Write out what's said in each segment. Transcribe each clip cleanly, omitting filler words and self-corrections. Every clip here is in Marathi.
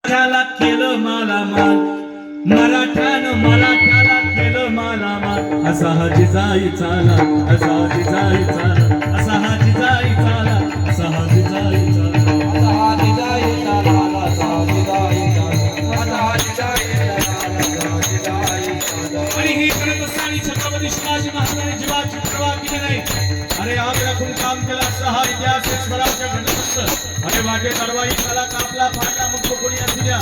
मराठ्याला केलं मालामाल, मराठ्यानं मराठ्याला केलं मालामाल. असा हा जिजाई चाला, असा जिजाई चाला, असा हा जिजाई चाला, असा हा जिजाई चाला, असा हा जिजाई चाला, असा जिजाई चाला, असा जिजाई चाला, असा जिजाई चाला. आणि हे करत असताना छत्रपती शिवाजी महाराजांनी जीवाची पर्वा केली नाही. अरे आग राखून काम केलं असं हा इतिहास स्वराज्य घडत असतं. अरे वाटे तडवाई मला कापला फाटला मग तो कोणी असू द्या,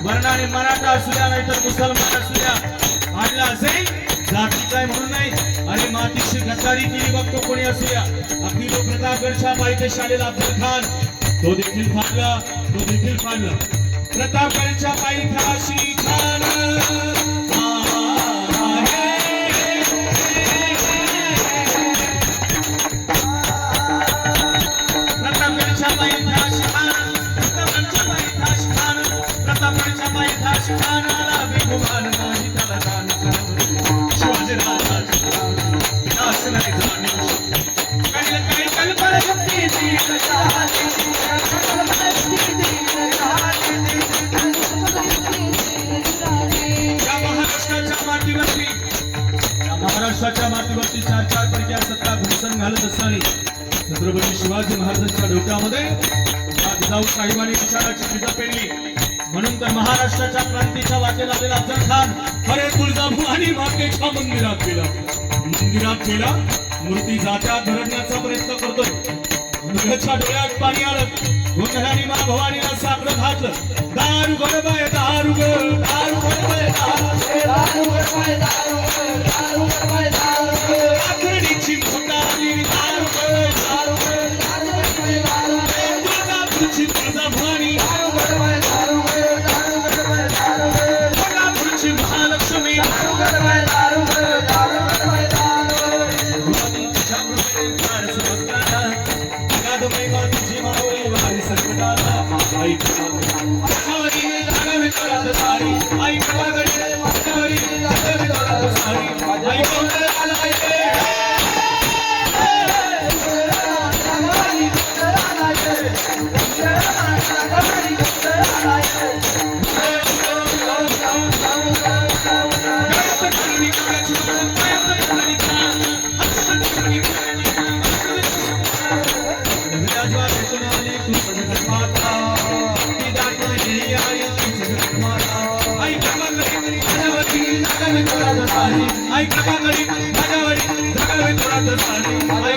वर्णाने मराठा असू द्या नाहीतर मुसलमान असू द्या, आणला असेल जातीचा म्हणून नाही. अरे मातीशी गद्दारी केली बघ तो कोणी असू द्या. अगदी तो प्रतापगडच्या पायथ्याशी अफजल खान तो देखील फाडला, तो देखील फाडला. प्रतापगडच्या पायथ्याशी खान महाराष्ट्राच्या मातीवरती चार चार परक्या सत्ता घुमसन घालत असताना छत्रपती शिवाजी महाराजांच्या डोक्यामध्ये जिजाऊ साहेबांनी विचाराची बीज पेरली. म्हणून तर महाराष्ट्राच्या क्रांतीच्या वाटेला आलेला अफजल खान अरे तुळजाभवानी मातेच्या मंदिरात गेला. मूर्ती जात्या धरण्याचा प्रयत्न करतोय. मुलाच्या डोळ्यात पाणी आलं. गोंधळाने मा भवानीला साखर घातलं. दारू गडबाय दारू गड, दारू गडबाय दारू गड, दारू गडबाय दारू गड, आखरणीची मुंडाली दारू गड, दारू गड, दारू गड, तुळजापूरची तुळजाभवानी दारू गडबाय दारू गड, दारू गडबाय दारू गड, कोल्हापूरची महालक्ष्मी दारू गडबाय दारू गड, दारू गडबाय दारू गड. भवानीच्या कृपेने फार समजताना कादंबरी मातीची मावळी वारी संकटाला आई माझ्यावरी जागावी तोरात सारी, आई प्रभागडे माझ्यावरी जागावी तोरात सारी, आई कोंडला लायते आई प्रभागडी माझ्यावरी जागावी तोरात सारी, आई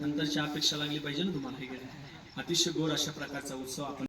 नंतरची अपेक्षा लागली पाहिजे ना तुम्हाला. हे अतिशय गोड अशा प्रकारचा उत्सव आपण